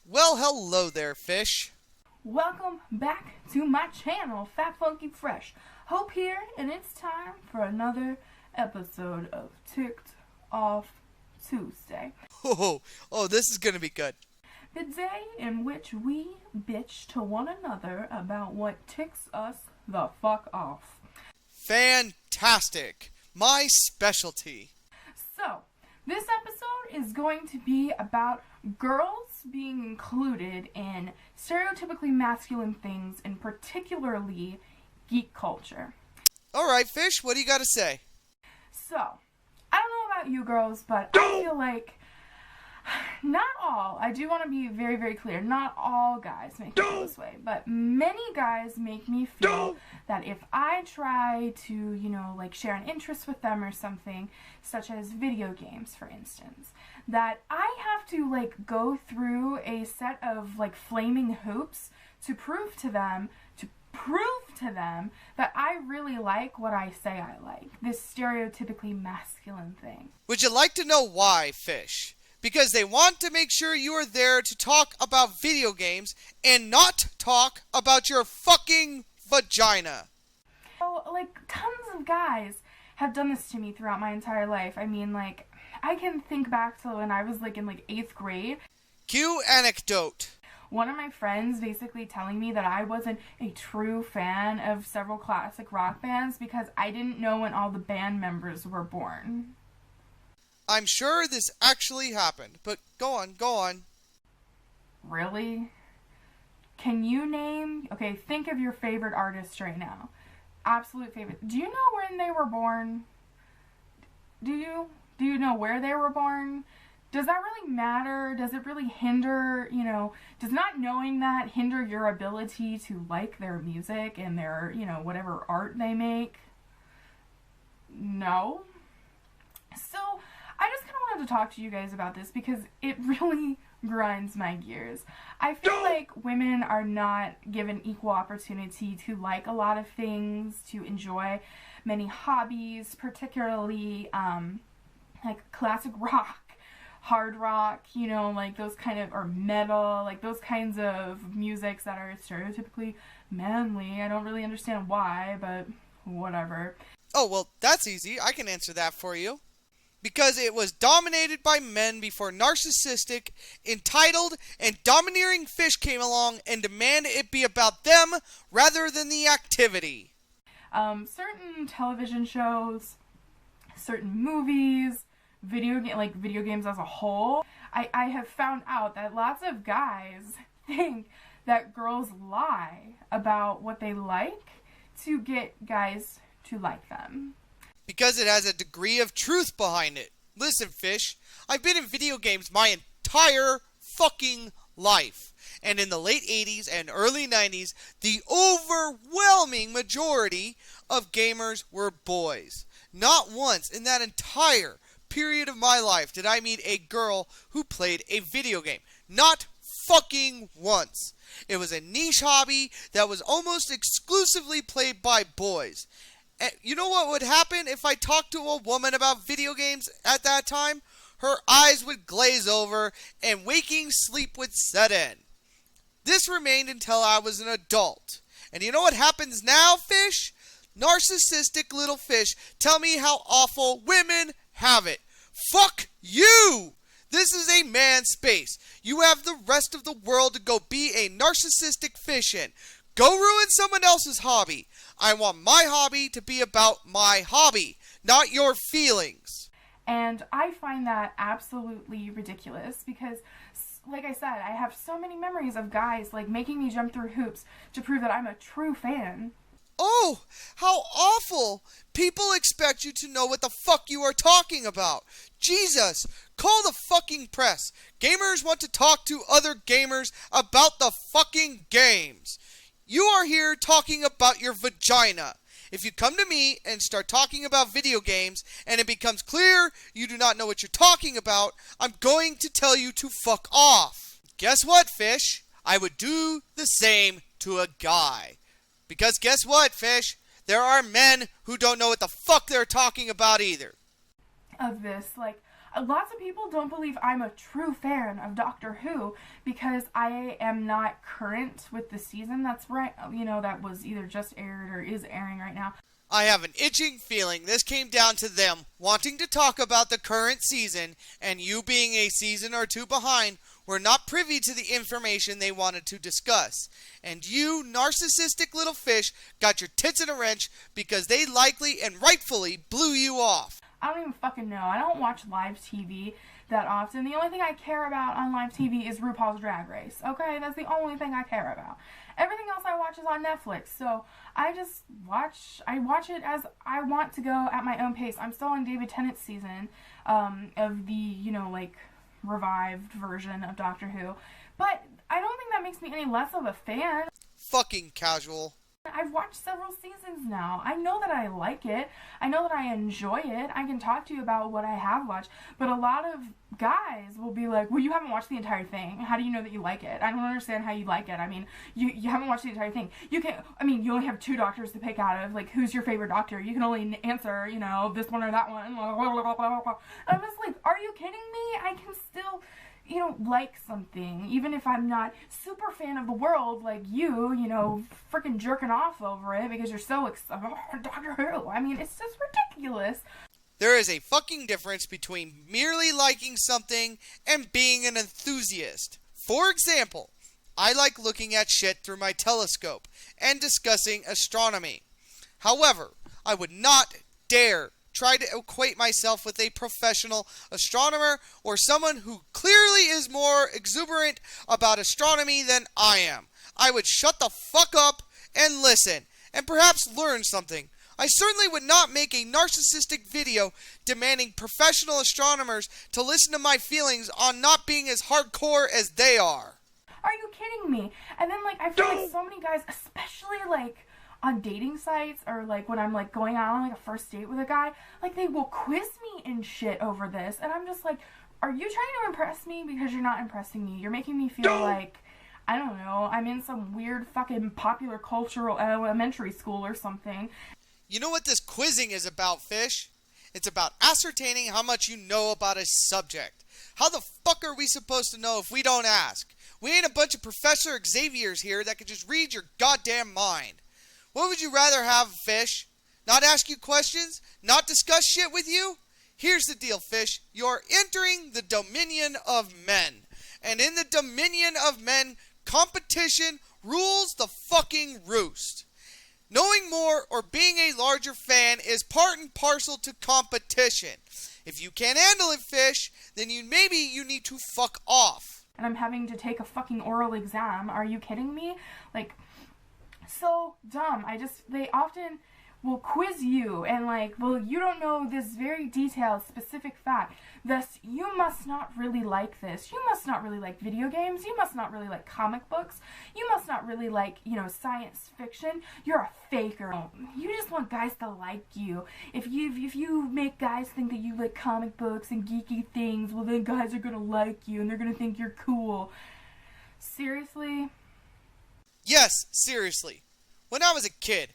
Well, hello there, fish. Welcome back to my channel, fatfunkyfresh. Hope here, and it's time for another episode of Ticked Off Tuesday. Oh, this is gonna be good. The day in which we bitch to one another about what ticks us the fuck off. Fantastic. My specialty. So, this episode is going to be about girls being included in stereotypically masculine things, and particularly geek culture. Alright, fish, what do you gotta say? So, I don't know about you girls, but I feel like not all, I do want to be very, very clear, not all guys make me feel this way, but many guys make me feel that if I try to, share an interest with them or something, such as video games, for instance, that I have to, go through a set of, flaming hoops to prove to them that I really like what I say I like. This stereotypically masculine thing. Would you like to know why, fish? Because they want to make sure you are there to talk about video games and not talk about your fucking vagina. So, tons of guys have done this to me throughout my entire life. I mean, I can think back to when I was, in 8th grade. Cue anecdote. One of my friends basically telling me that I wasn't a true fan of several classic rock bands because I didn't know when all the band members were born. I'm sure this actually happened, but go on. Really? Can you name... Okay, think of your favorite artist right now. Absolute favorite. Do you know when they were born? Do you? Do you know where they were born? Does that really matter? Does it really hinder, does not knowing that hinder your ability to like their music and their, whatever art they make? No. So, I just kind of wanted to talk to you guys about this because it really grinds my gears. I feel like women are not given equal opportunity to like a lot of things, to enjoy many hobbies, particularly classic rock, hard rock, those kind of, or metal, those kinds of musics that are stereotypically manly. I don't really understand why, but whatever. Oh, well, that's easy. I can answer that for you. Because it was dominated by men before narcissistic, entitled, and domineering fish came along and demanded it be about them rather than the activity. Certain television shows, certain movies, video games as a whole, I have found out that lots of guys think that girls lie about what they like to get guys to like them. Because it has a degree of truth behind it. Listen, fish, I've been in video games my entire fucking life. And in the late 80s and early 90s, the overwhelming majority of gamers were boys. Not once in that entire period of my life did I meet a girl who played a video game. Not fucking once. It was a niche hobby that was almost exclusively played by boys. And you know what would happen if I talked to a woman about video games at that time? Her eyes would glaze over and waking sleep would set in. This remained until I was an adult. And you know what happens now, fish? Narcissistic little fish tell me how awful women have it. Fuck you! This is a man's space. You have the rest of the world to go be a narcissistic fish in. Go ruin someone else's hobby. I want my hobby to be about my hobby, not your feelings. And I find that absolutely ridiculous because, like I said, I have so many memories of guys making me jump through hoops to prove that I'm a true fan. Oh, how awful! People expect you to know what the fuck you are talking about. Jesus, call the fucking press. Gamers want to talk to other gamers about the fucking games. You are here talking about your vagina. If you come to me and start talking about video games and it becomes clear you do not know what you're talking about, I'm going to tell you to fuck off. Guess what, fish? I would do the same to a guy. Because guess what, fish? There are men who don't know what the fuck they're talking about either. Of this, Lots of people don't believe I'm a true fan of Doctor Who because I am not current with the season that's that was either just aired or is airing right now. I have an itching feeling this came down to them wanting to talk about the current season, and you being a season or two behind were not privy to the information they wanted to discuss. And you, narcissistic little fish, got your tits in a wrench because they likely and rightfully blew you off. I don't even fucking know. I don't watch live TV that often. The only thing I care about on live TV is RuPaul's Drag Race. Okay? That's the only thing I care about. Everything else I watch is on Netflix. So I just watch it as I want to go at my own pace. I'm still on David Tennant's season of the, revived version of Doctor Who. But I don't think that makes me any less of a fan. Fucking casual. I've watched several seasons now. I know that I like it. I know that I enjoy it. I can talk to you about what I have watched. But a lot of guys will be like, well, you haven't watched the entire thing. How do you know that you like it? I don't understand how you like it. I mean, you haven't watched the entire thing. You only have 2 doctors to pick out of. Like, who's your favorite doctor? You can only answer, this one or that one. And I'm just like, are you kidding me? I can still like something, even if I'm not super fan of the world like you, freaking jerking off over it because you're so excited about Doctor Who. I mean, it's just ridiculous. There is a fucking difference between merely liking something and being an enthusiast. For example, I like looking at shit through my telescope and discussing astronomy. However, I would not dare try to equate myself with a professional astronomer or someone who clearly is more exuberant about astronomy than I am. I would shut the fuck up and listen, and perhaps learn something. I certainly would not make a narcissistic video demanding professional astronomers to listen to my feelings on not being as hardcore as they are. Are you kidding me? And then, I feel like so many guys, especially, on dating sites or when I'm going out on a first date with a guy, they will quiz me and shit over this, and I'm just like, are you trying to impress me? Because you're not impressing me. You're making me feel like, I don't know, I'm in some weird fucking popular cultural elementary school or something. You know what this quizzing is about, fish? It's about ascertaining how much you know about a subject. How the fuck are we supposed to know if we don't ask? We ain't a bunch of Professor Xaviers here that can just read your goddamn mind. What would you rather have, fish? Not ask you questions? Not discuss shit with you? Here's the deal, fish. You're entering the dominion of men. And in the dominion of men, competition rules the fucking roost. Knowing more or being a larger fan is part and parcel to competition. If you can't handle it, fish, then maybe you need to fuck off. And I'm having to take a fucking oral exam. Are you kidding me? So dumb. They often will quiz you and you don't know this very detailed, specific fact. Thus, you must not really like this. You must not really like video games. You must not really like comic books. You must not really like, science fiction. You're a faker. You just want guys to like you. If you make guys think that you like comic books and geeky things, well then guys are gonna like you and they're gonna think you're cool. Seriously? Yes, seriously. When I was a kid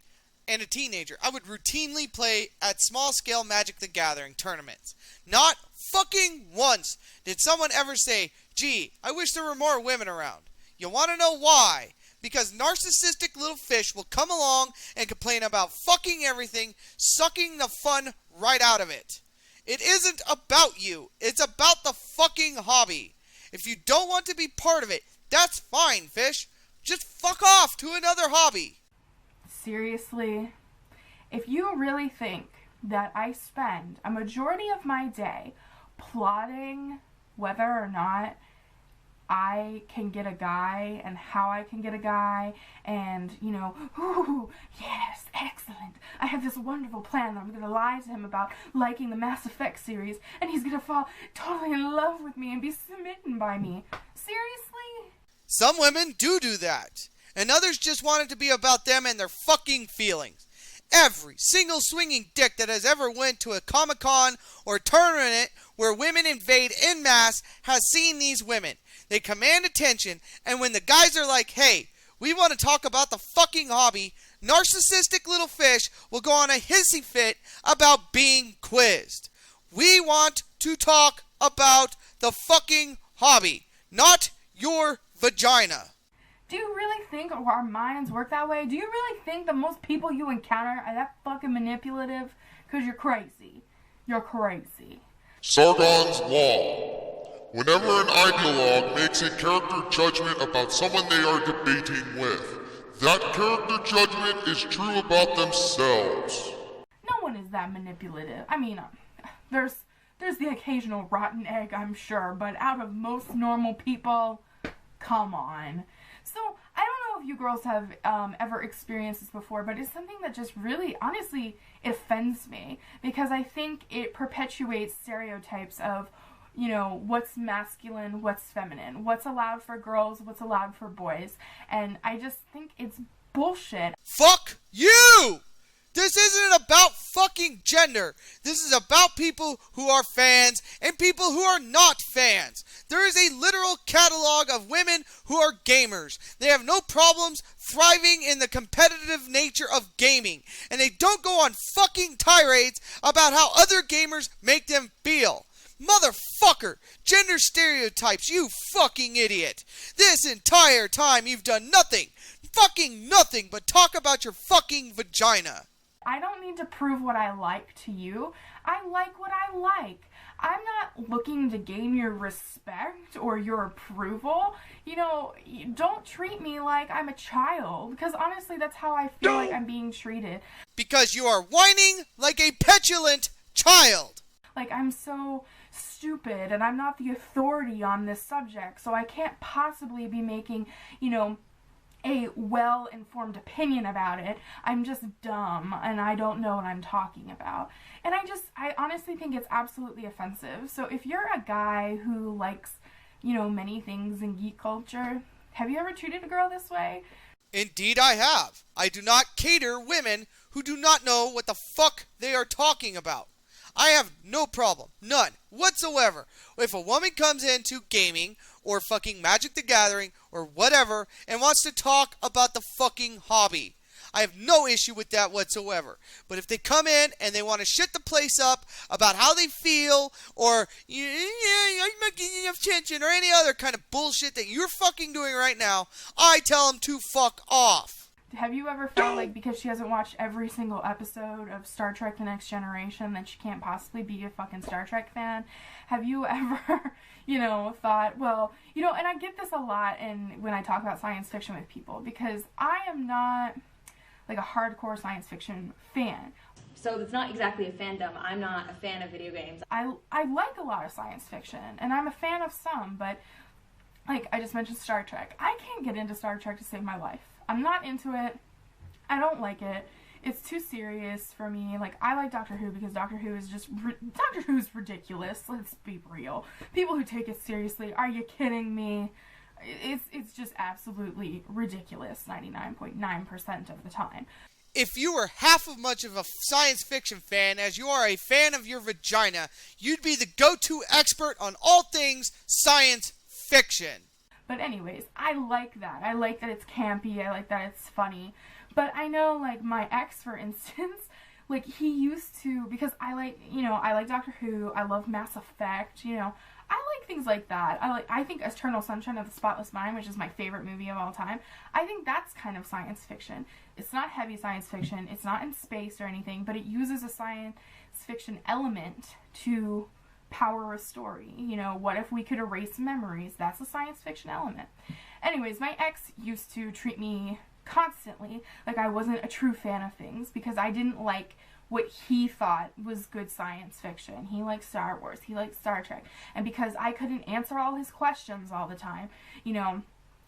and a teenager, I would routinely play at small-scale Magic the Gathering tournaments. Not fucking once did someone ever say, gee, I wish there were more women around. You want to know why? Because narcissistic little fish will come along and complain about fucking everything, sucking the fun right out of it. It isn't about you. It's about the fucking hobby. If you don't want to be part of it, that's fine, fish. Just fuck off to another hobby. Seriously? If you really think that I spend a majority of my day plotting whether or not I can get a guy and how I can get a guy and, ooh, yes, excellent. I have this wonderful plan that I'm going to lie to him about liking the Mass Effect series and he's going to fall totally in love with me and be smitten by me. Seriously? Some women do that. And others just want it to be about them and their fucking feelings. Every single swinging dick that has ever went to a Comic-Con or tournament where women invade en masse has seen these women. They command attention, and when the guys are like, hey, we want to talk about the fucking hobby, narcissistic little fish will go on a hissy fit about being quizzed. We want to talk about the fucking hobby, not your vagina. Do you really think our minds work that way? Do you really think that most people you encounter are that fucking manipulative? Because you're crazy. You're crazy. Sargon's Law. Whenever an ideologue makes a character judgment about someone they are debating with, that character judgment is true about themselves. No one is that manipulative. I mean, there's the occasional rotten egg, I'm sure, but out of most normal people, come on. So, I don't know if you girls have ever experienced this before, but it's something that just really, honestly, it offends me. Because I think it perpetuates stereotypes of, you know, what's masculine, what's feminine, what's allowed for girls, what's allowed for boys. And I just think it's bullshit. Fuck you! This isn't about fucking gender. This is about people who are fans and people who are not fans. There is a literal catalog of women who are gamers. They have no problems thriving in the competitive nature of gaming. And they don't go on fucking tirades about how other gamers make them feel. Motherfucker! Gender stereotypes, you fucking idiot! This entire time you've done nothing, fucking nothing, but talk about your fucking vagina. I don't need to prove what I like to you. I like what I like. I'm not looking to gain your respect or your approval. You know, don't treat me like I'm a child, because honestly, that's how I feel like I'm being treated. Because you are whining like a petulant child. Like, I'm so stupid, and I'm not the authority on this subject, so I can't possibly be making, you know, a well-informed opinion about it. I'm just dumb, and I don't know what I'm talking about. And I honestly think it's absolutely offensive. So if you're a guy who likes, you know, many things in geek culture, have you ever treated a girl this way? Indeed I have. I do not cater women who do not know what the fuck they are talking about. I have no problem, none, whatsoever, if a woman comes into gaming, or fucking Magic the Gathering, or whatever, and wants to talk about the fucking hobby. I have no issue with that whatsoever. But if they come in and they want to shit the place up about how they feel, or, yeah, I'm not getting enough attention, or any other kind of bullshit that you're fucking doing right now, I tell them to fuck off. Have you ever felt like because she hasn't watched every single episode of Star Trek The Next Generation that she can't possibly be a fucking Star Trek fan? Have you ever, you know, thought, well, you know, and I get this a lot when I talk about science fiction with people, because I am not like a hardcore science fiction fan. So it's not exactly a fandom. I'm not a fan of video games. I like a lot of science fiction, and I'm a fan of some, but like I just mentioned Star Trek. I can't get into Star Trek to save my life. I'm not into it. I don't like it. It's too serious for me. Like, I like Doctor Who because Doctor Who is just... Doctor Who's ridiculous. Let's be real. People who take it seriously, are you kidding me? It's just absolutely ridiculous 99.9% of the time. If you were half as much of a science fiction fan as you are a fan of your vagina, you'd be the go-to expert on all things science fiction. But anyways, I like that. I like that it's campy. I like that it's funny. But I know, like, my ex, for instance, like, he used to, because I like, you know, I like Doctor Who, I love Mass Effect, you know, I like things like that. I think Eternal Sunshine of the Spotless Mind, which is my favorite movie of all time, I think that's kind of science fiction. It's not heavy science fiction, it's not in space or anything, but it uses a science fiction element to power a story. You know, what if we could erase memories? That's a science fiction element. Anyways, my ex used to treat me constantly like I wasn't a true fan of things because I didn't like what he thought was good science fiction. He liked Star Wars, he liked Star Trek, and because I couldn't answer all his questions all the time, you know,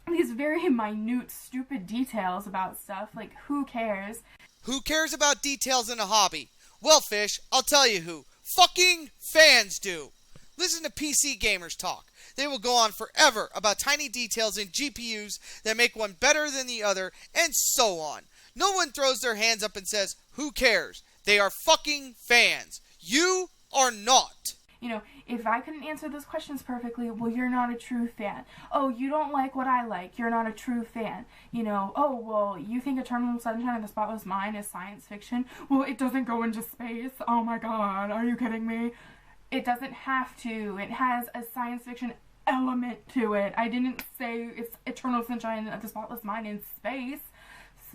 these very minute, stupid details about stuff, like, who cares? Who cares about details in a hobby? Well, Fish, I'll tell you who. Fucking fans do. Listen to PC gamers talk. They will go on forever about tiny details in GPUs that make one better than the other, and so on. No one throws their hands up and says, who cares? They are fucking fans. You are not. You know, if I couldn't answer those questions perfectly, well, you're not a true fan. Oh, you don't like what I like. You're not a true fan. You know, oh, well, you think Eternal Sunshine of the Spotless Mind is science fiction? Well, it doesn't go into space. Oh my god, are you kidding me? It doesn't have to. It has a science fiction element to it. I didn't say it's Eternal Sunshine of the Spotless Mind in space.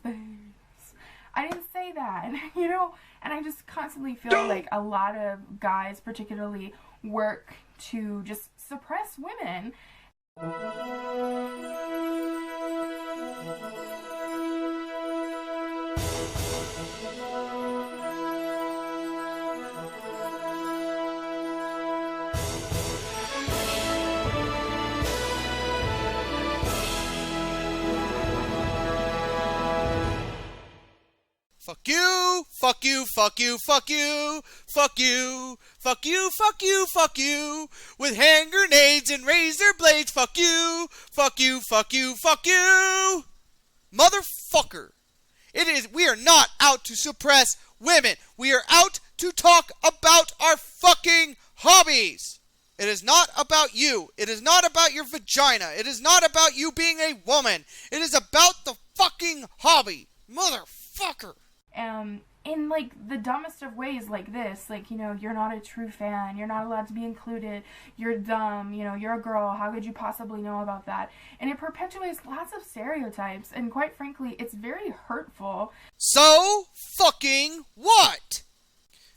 I didn't say that, you know? And I just constantly feel like a lot of guys particularly work to just suppress women. Fuck you, fuck you, fuck you, fuck you, fuck you, fuck you, fuck you, fuck you, with hand grenades and razor blades, fuck you, fuck you, fuck you, fuck you. Motherfucker. We are not out to suppress women. We are out to talk about our fucking hobbies. It is not about you. It is not about your vagina. It is not about you being a woman. It is about the fucking hobby. Motherfucker. In like the dumbest of ways like this, like, you know, you're not a true fan, you're not allowed to be included, you're dumb, you know, you're a girl, how could you possibly know about that? And it perpetuates lots of stereotypes, and quite frankly, it's very hurtful. So fucking what?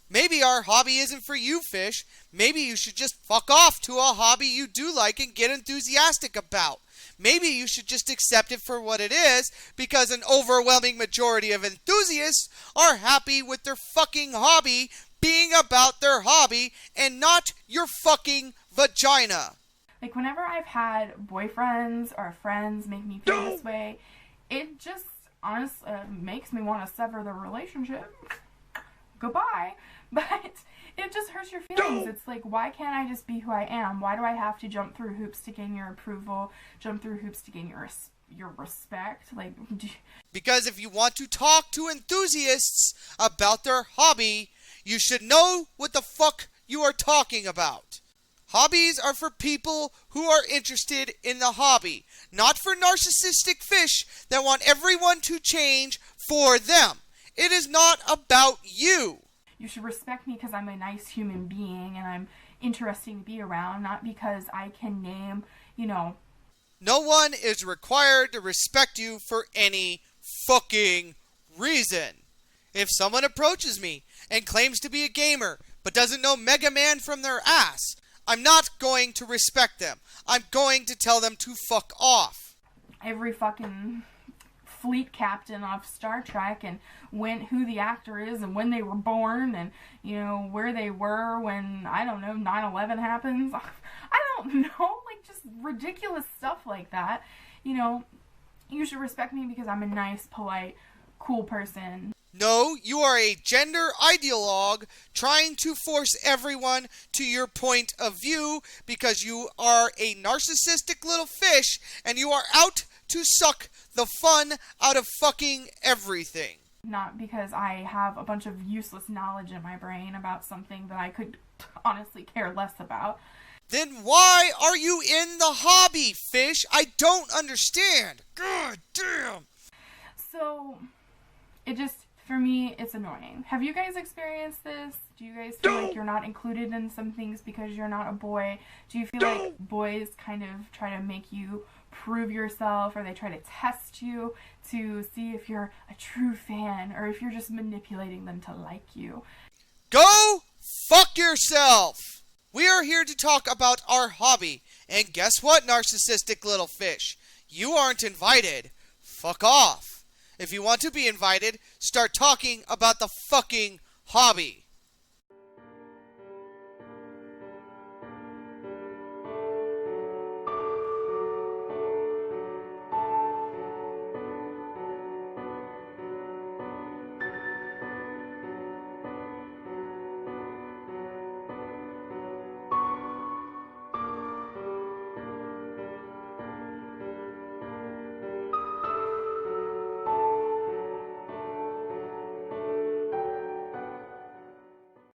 Maybe our hobby isn't for you, Fish. Maybe you should just fuck off to a hobby you do like and get enthusiastic about. Maybe you should just accept it for what it is, because an overwhelming majority of enthusiasts are happy with their fucking hobby being about their hobby and not your fucking vagina. Like, whenever I've had boyfriends or friends make me feel this way, it just honestly makes me want to sever the relationship. Goodbye. But it just hurts your feelings. It's like, why can't I just be who I am? Why do I have to jump through hoops to gain your approval, jump through hoops to gain your respect? Like, because if you want to talk to enthusiasts about their hobby, you should know what the fuck you are talking about. Hobbies are for people who are interested in the hobby, not for narcissistic fish that want everyone to change for them. It is not about you. You should respect me because I'm a nice human being and I'm interesting to be around, not because I can name, you know. No one is required to respect you for any fucking reason. If someone approaches me and claims to be a gamer but doesn't know Mega Man from their ass, I'm not going to respect them. I'm going to tell them to fuck off. Every fucking fleet captain of Star Trek, and who the actor is and when they were born, and, you know, where they were when, I don't know, 9/11 happens. I don't know, like, just ridiculous stuff like that. You know, you should respect me because I'm a nice, polite, cool person. No, you are a gender ideologue trying to force everyone to your point of view because you are a narcissistic little fish and you are out to suck the fun out of fucking everything. Not because I have a bunch of useless knowledge in my brain about something that I could honestly care less about. Then why are you in the hobby, Fish? I don't understand. God damn. So, for me, it's annoying. Have you guys experienced this? Do you guys feel like you're not included in some things because you're not a boy? Do you feel like boys kind of try to make you prove yourself, or they try to test you to see if you're a true fan or if you're just manipulating them to like you? Go fuck yourself! We are here to talk about our hobby, and guess what, narcissistic little fish? You aren't invited. Fuck off. If you want to be invited, start talking about the fucking hobby.